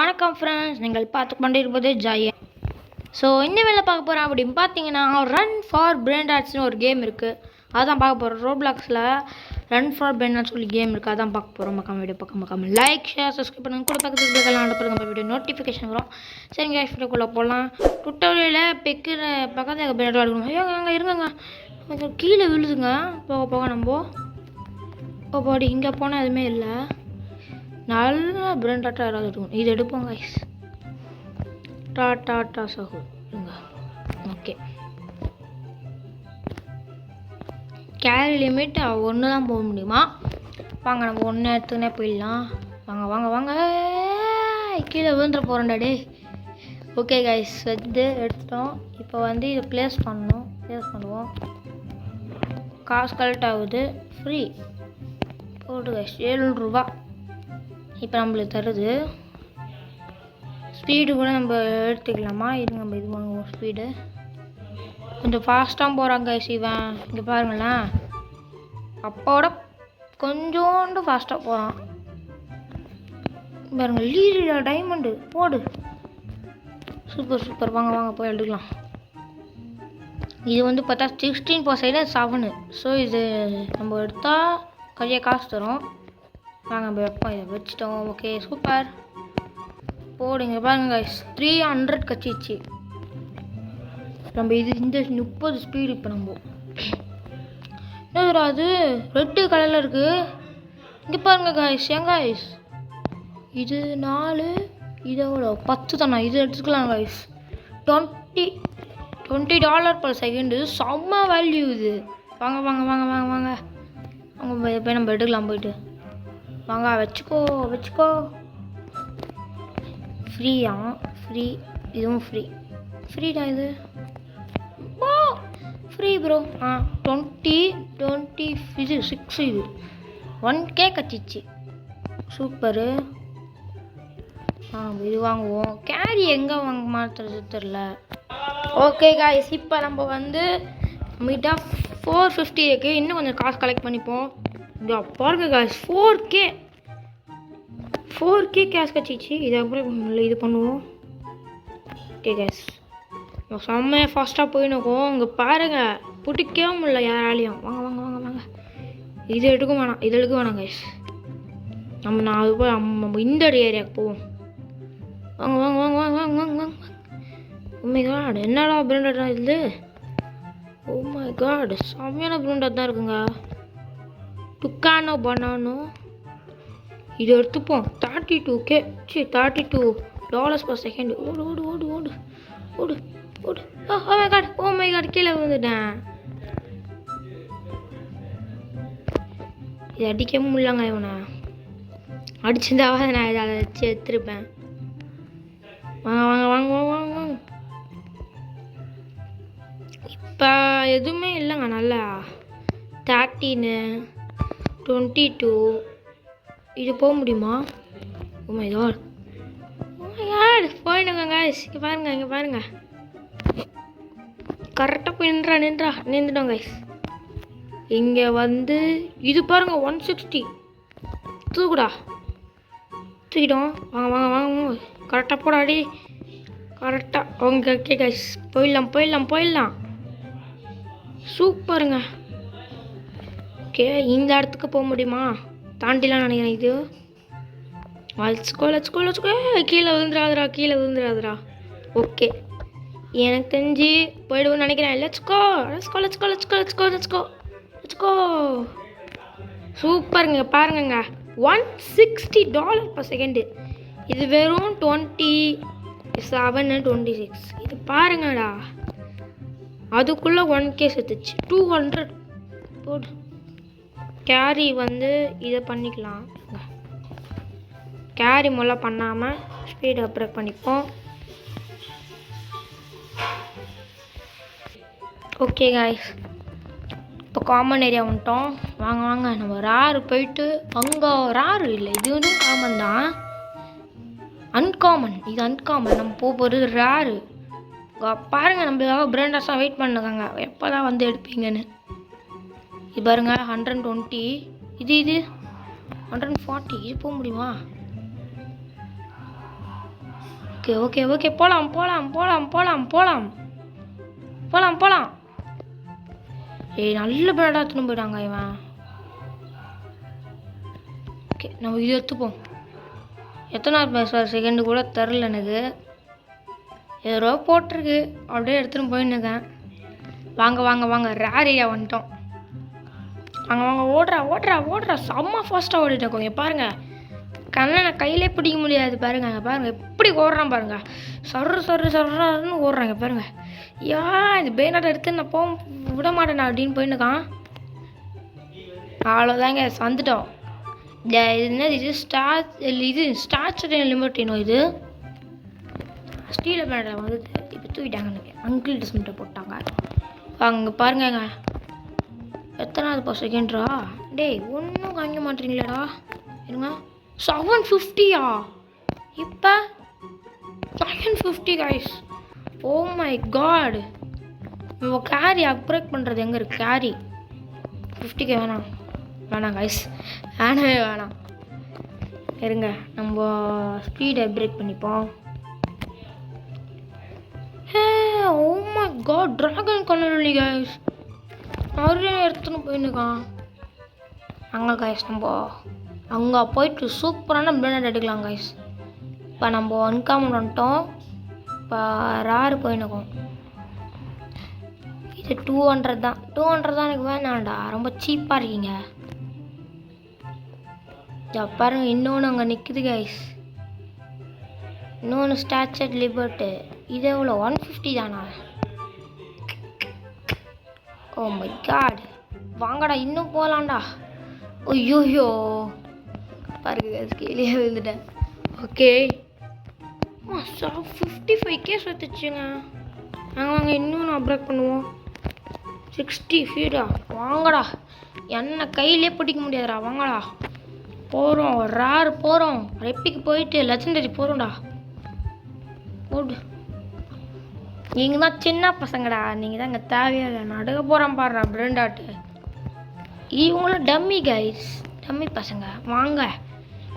வணக்கம் ஃப்ரெண்ட்ஸ், நீங்கள் பார்த்து கொண்டிருப்பது ஜாயன். ஸோ இந்த வேலை பார்க்க போகிறேன் அப்படின்னு பார்த்தீங்கன்னா, ரன் ஃபார் பிரெயின் ராட்ஸ்னு ஒரு கேம் இருக்குது. அதான் பார்க்க போகிறோம். ரோப்ளாக்ஸில் ரன் ஃபார் பிரெயின் ராட்ஸ் சொல்லி கேம் இருக்குது. அதான் பார்க்க போகிறோம். மக்காம வீடியோ பார்க்காம லைக் ஷேர் சப்ஸ்கிரைப் பண்ணுங்க. கூட பக்கத்துக்கு இருக்கலாம் அனுப்புறது நம்ம வீடியோ நோட்டிஃபிகேஷன் வரும். சரிங்க, வீடியோக்குள்ளே போகலாம். டுட்டோரியலில் பெக்கிற பக்கத்தில் பிரெயின் ராட் ஐயோ அங்கே இருங்கங்க, கொஞ்சம் கீழே விழுதுங்க. போக போக நம்ம பாடி இங்கே போனால் எதுவுமே இல்லை. நல்லா பிரெயின் டாட்டா யாராவது இருக்கும். இது எடுப்போம் guys. Tata Sahu okay. Carry limit ஒன்று தான் போக முடியுமா? வாங்க நம்ம ஒன்று எடுத்துனே போயிடலாம். வாங்க வாங்க வாங்க, கீழே விழுந்துட போகிறோம்டா டே. ஓகே கைஸ், வந்து எடுத்துட்டோம். இப்போ வந்து இதை ப்ளேஸ் பண்ணுவோம். காசு கலெக்ட் ஆகுது. ஃப்ரீ போட்டு கைஸ், 7 ரூபா இப்போ நம்மளுக்கு தருது. ஸ்பீடு கூட நம்ம எடுத்துக்கலாமா? இது நம்ம இது வாங்குவோம். ஸ்பீடு கொஞ்சம் ஃபாஸ்ட்டாக போகிறாங்க இவன். இங்கே பாருங்களேன், அப்போட கொஞ்சோண்டு ஃபாஸ்ட்டாக போகிறான் பாருங்க. லீடா டைமண்டு போடு. சூப்பர். வாங்க வாங்க போய் எடுக்கலாம். இது வந்து பார்த்தா 16% 7. ஸோ இது நம்ம எடுத்தால் கையை காசு தரும். வாங்க நம்ம வைப்போம். இதை வச்சுட்டோம். ஓகே சூப்பர் போடுங்க. பாருங்க 300 கச்சிச்சு. நம்ம இது இந்த 30 ஸ்பீடு. இப்போ நம்ம என்ன அது ரெட்டு கலரில் இருக்குது. இங்கே பாருங்க காய்ஸ். ஏன் காய்ஸ் இது 4, இதோட 10 தானே. இது எடுத்துக்கலாம் காய்ஸ். $20 செம்ம வேல்யூ இது. வாங்க வாங்க வாங்க வாங்க வாங்க அவங்க போய் நம்ம எடுக்கலாம். போயிட்டு வாங்க. வச்சுக்கோ. ஃப்ரீயா? ஃப்ரீ. இதுவும் ஃப்ரீடா இது. ஓ ஃப்ரீ ப்ரோ. 20 இது 6 இது 1K கச்சிச்சு. சூப்பரு. இது வாங்குவோம். கேரி எங்கே வாங்க மாற்றுறது தெரில. ஓகே காய்ஸ், இப்போ நம்ம வந்து மீட்டா 450 இருக்குது. இன்னும் கொஞ்சம் காசு கலெக்ட் பண்ணிப்போம். பாருங்க காய்ஸ், 4K கேஷ் கச்சிச்சு. இதை அப்புறம் இது பண்ணுவோம். ஓகே கேஷ் செம்மையாக ஃபாஸ்ட்டாக போயினுக்கும். இங்கே பாருங்கள், பிடிக்கவே முடியல யாராலையும். வாங்க வாங்க வாங்க வாங்க. இது எடுக்க வேணாம் கைஸ். நான் அது போய் நம்ம இந்த ஏரியாவுக்கு போவோம். வாங்க வாங்க வாங்க வாங்க வாங்க வாங்க வாங்க. மை காட், என்னடா பிராண்டட் இது? ஓ மை காட், செம்மையான பிராண்டட் தான் இருக்குங்க. டுக்கானோ பனானோ இது எடுத்துப்போம். 32K $32 ஓடு. ஓ மை காட் கீழே வந்துட்டேன். இது அடிக்க முடியலங்க. இவனை அடிச்சிருந்தாவது நான் இதை வச்சு எடுத்துருப்பேன். வாங்க வாங்க வாங்க வாங்க வாங்க. இப்போ எதுவுமே இல்லைங்க. நல்லா 13 22 இது போக முடியுமா? ஓ மை காட் போயிடுங்க கைஸ். இங்கே பாருங்க கரெக்டாக போய் நின்றுட்டோம் கைஸ். இங்கே வந்து இது பாருங்க 160 தூக்கிட்டோம். வாங்க வாங்க வாங்க கரெக்டாக போடாடி. கரெக்டாக ஓகே கைஸ், போயிடலாம். சூப்பருங்க. ஓகே, இந்த இடத்துக்கு போக முடியுமா? தாண்டிலாம் நினைக்கிறேன். இது லெட்ஸ்கோ. கீழே விழுந்துடாதரா. ஓகே, எனக்கு தெரிஞ்சு போயிடுவோம்னு நினைக்கிறேன். லெட்ஸ்கோ. சூப்பருங்க. பாருங்கங்க, $160 இது வெறும் 27 26. இது பாருங்கடா, அதுக்குள்ளே 1K செத்துச்சு. 200 போடு. கேரி வந்து இதை பண்ணிக்கலாம். கேரி முதல்ல பண்ணாமல் ஸ்பீடு அப்ரேட் பண்ணிப்போம். ஓகே காய்ஸ், இப்போ காமன் ஏரியா வந்துட்டோம். வாங்க நம்ம ராரு போயிட்டு அங்கே ராரு இல்லை, இது வந்து காமன் தான். அன்காமன் நம்ம போகிறது ராரு. பாருங்கள், நம்மளுக்காக பிராண்டர்ஸாக வெயிட் பண்ணுங்க. எப்போ தான் வந்து எடுப்பீங்கன்னு. இது பாருங்க 120. இது 140. இது போக முடியுமா? ஓகே ஓகே ஓகே போகலாம் போகலாம் போகலாம் போகலாம் போகலாம் போகலாம் போகலாம். ஏய் நல்ல பிராண்டாக எடுத்துன்னு போயிட்டாங்க இவன். ஓகே நம்ம இது எடுத்துப்போம். எத்தனாவது செகண்டு கூட தெரில எனக்கு. ஏதோ போட்டிருக்கு அப்படியே எடுத்துன்னு போயின்னுக்கேன். வாங்க வாங்க வாங்க ரேர் ஏரியா வந்துட்டோம். வாங்க வாங்க ஓடுறா ஓடுறா ஓடுறா செம்ம ஃபாஸ்ட்டாக ஓடிட்டு பாருங்கள். கண்ணனை கையிலே பிடிக்க முடியாது பாருங்க. பாருங்கள் எப்படி ஓடுறான் பாருங்கள். சர்ரு சர்ரு சர்றான்னு ஓடுறாங்க பாருங்கள். இந்த பேனாட்டை எடுத்து நான் போக விட மாட்டேண்ணா அப்படின்னு போயின்னுக்கான். அவ்வளோதாங்க வந்துட்டோம். இது என்ன இது ஸ்டாச்சு லிமிட்டினோ இது ஸ்டீல் பேனாட்டை வந்து இப்போ தூக்கிட்டாங்க. எனக்கு அங்கிள் டிஸ்மெண்ட்டை போட்டாங்க. அங்கே பாருங்கங்க எத்தனாவது செகண்ட்ரா. டேய் ஒன்றும் காமிக்க மாட்டீங்களாடா. இருங்க 750யா இப்போ 750 கைஸ். Oh my God. நம்ம கேரி அப்கிரேட் பண்ணுறது எங்கே இருக்குது? கேரி 50K வேணாம் வேணாம் கைஸ், வேணவே வேணாம். இருங்க நம்ம ஸ்பீடை பிரேக் பண்ணிப்போம். Oh my God dragon colour guys நிறைய எடுத்துன்னு போயின்னுக்கான். அங்கே கைஸ் நம்ம அங்கே போயிட்டு சூப்பரான பிளேட் எடுக்கலாம் கைஸ். இப்போ நம்ம அன்காமன் வந்துட்டோம். இப்போ ராறு போயின்னுக்கோம். இது 200 தான். 200 தான் எனக்கு வேணாண்டா, ரொம்ப சீப்பாக இருக்கீங்க. பாருங்க இன்னொன்று அங்கே நிற்குது கைஸ். இன்னொன்று ஸ்டாச்சர் லிபர்ட்டு. இது எவ்வளோ 150 தானா? ஓ மை காட் வாங்கடா இன்னும் போகலாம்டா. ஐயோயோ பாருங்க கைஸ் கீழே விழுந்துட்டேன். Okay 55K சேர்த்துச்சுங்க. நாங்கள் வாங்க இன்னும் நான் அப்ரேக் பண்ணுவோம். 60 ஃபீடா வாங்கடா. என்ன கையிலே பிடிக்க முடியாதுடா. வாங்கடா போகிறோம். ரேர் போகிறோம். ரெப்பிக்கு போயிட்டு லெஜண்டரி போகிறோம்டா. ஓடு நீங்கள் தான் சின்ன பசங்கடா. நீங்கள் தான் இங்கே தேவையில்லை. நடுக்க போகிறோம் பாடுறா பிரெண்டாட்டு. இவங்களும் டம்மி கைஸ், டம்மி பசங்க. வாங்க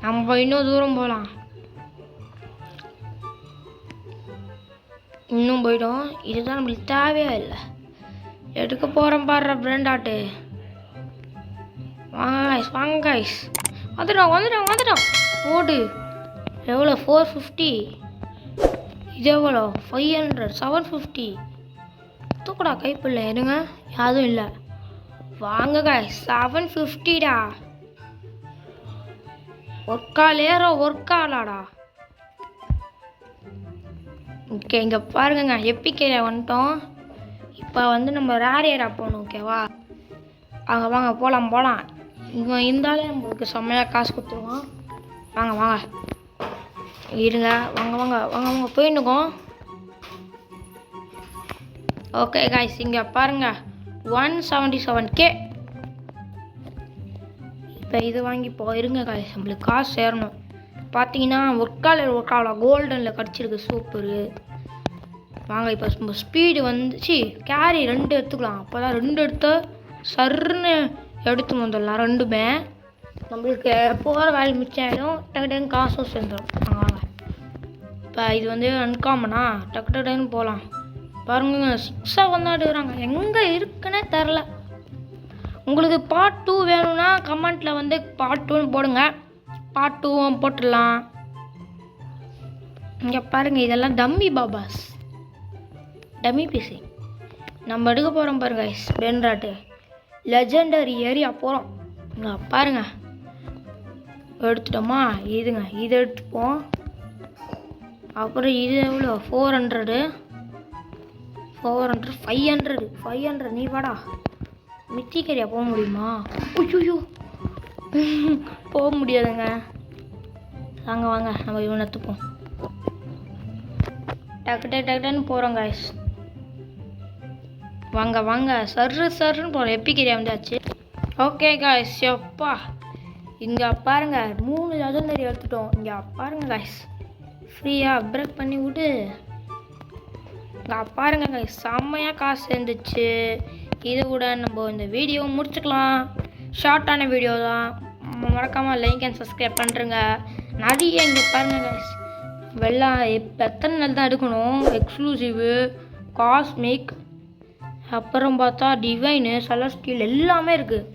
நம்ம இன்னும் தூரம் போகலாம். இன்னும் போயிடும். இதுதான் நம்மளுக்கு தேவையே இல்லை. எடுக்க போகிறோம் பாடுற பிரெண்டாட்டு. வாங்க கைஸ் வாங்க கைஸ். வந்துட்டோம் வந்துட்டோம் வந்துட்டோம். ஓடு எவ்வளோ 450. இது எவ்வளோ 500 750. தூக்கடா கைப்பில்லை இருங்க யாரும் இல்லை. வாங்க கைஸ் 750டா. ஒர்க்காலேரோ ஒர்க்காலாடா. ஓகே இங்கே பாருங்கங்க எப்பிக் ஏரியா வந்துட்டோம். இப்போ வந்து நம்ம ரேர் ஏரியா போகணும். ஓகேவா அங்கே வாங்க போகலாம் போகலாம். இங்கே இருந்தாலே நம்மளுக்கு செம்மையாக காசு கொடுத்துருவோம். வாங்க வாங்க இருங்க வாங்க வாங்க வாங்க வாங்க போயின்னுக்கோம். ஓகே காய்ஸ் இங்கே பாருங்கள் 177K. இப்போ இது வாங்கி போயிருங்க காய்ஸ். நம்மளுக்கு காசு சேரணும். பார்த்தீங்கன்னா ஒர்க்கால கோல்டனில் கிடச்சிருக்கு சூப்பரு. வாங்க இப்போ நம்ம ஸ்பீடு வந்துச்சு. கேரி 2 எடுத்துக்கலாம். அப்போ தான் 2 எடுத்து சர்ன்னு எடுத்து வந்துடலாம். 2மே நம்மளுக்கு போகிற வேலை மிச்சம் ஆகிடும். டக்கு டக்குன்னு காசும் சேர்ந்துடும். வாங்க இப்போ இது வந்து அன்காமனா டக்கு டக்குன்னு போகலாம். பாருங்க 6 வந்து எடுக்கிறாங்க. எங்கே இருக்குன்னே தெரில. உங்களுக்கு பார்ட் 2 வேணும்னா கமெண்ட்டில் வந்து பார்ட் 2ன்னு போடுங்க. பார்ட் 2 போட்டுடலாம். இங்கே பாருங்கள் இதெல்லாம் டம்மி பாபாஸ், டம்மி பிசி. நம்ம எடுக்க போகிறோம் பாருங்க பென்ராட்டு லெஜெண்டரி ஏரியா போகிறோம். இங்கே பாருங்க எடுத்துட்டோமா. இதுங்க இதை எடுத்துப்போம். அப்புறம் இது எவ்வளோ 400 500 நீ வாடா. மித்திக்கரியா போக முடியுமா? ஐயோ போக முடியாதுங்க. வாங்க வாங்க நம்ம இவனை எடுத்துப்போம். டக்குன்னு போகிறோம் காய்ஸ். வாங்க வாங்க சர்ன்னு போகிறோம். எப்பிக்கரியா வந்தாச்சு. ஓகே காய்ஸ் எப்பா இங்கே பாருங்க 3 லெஜெண்டரி எடுத்துட்டோம். இங்கே பாருங்க காய்ஸ் ஃப்ரீயாக பிரேக் பண்ணி விடு. இங்கே பாருங்க காய்ஸ் செம்மையாக காசு சேர்ந்துச்சு. இதை கூட நம்ம இந்த வீடியோ முடிச்சுக்கலாம். ஷார்ட்டான வீடியோ தான். மறக்காமல் லைக் அண்ட் சப்ஸ்கிரைப் பண்ணுறங்க. நிறைய இங்கே பாருங்கள் கைஸ் வெள்ளம் எத்தனை நாள் தான் எடுக்கணும். எக்ஸ்க்ளூசிவு, காஸ்மிக், அப்புறம் பார்த்தா டிவைனு, செலஸ்டியல் எல்லாமே இருக்குது.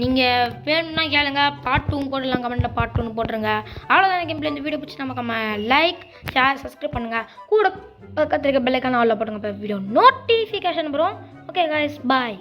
நீங்கள் வேணும்னா கேளுங்க, பார்ட் 2 போடலாம். கமெண்ட்டில் பார்ட் 2 போட்டுருங்க. அவ்வளோதான் கேம்ல. இந்த வீடியோ பிடிச்சி நம்ம லைக், ஷேர், சப்ஸ்கிரைப் பண்ணுங்கள். கூட பக்கத்தில் இருக்க பெல்லைக்கான ஆளில் போட்டுங்க. இப்போ வீடியோ நோட்டிஃபிகேஷன் வரும். ஓகே கைஸ், பாய்.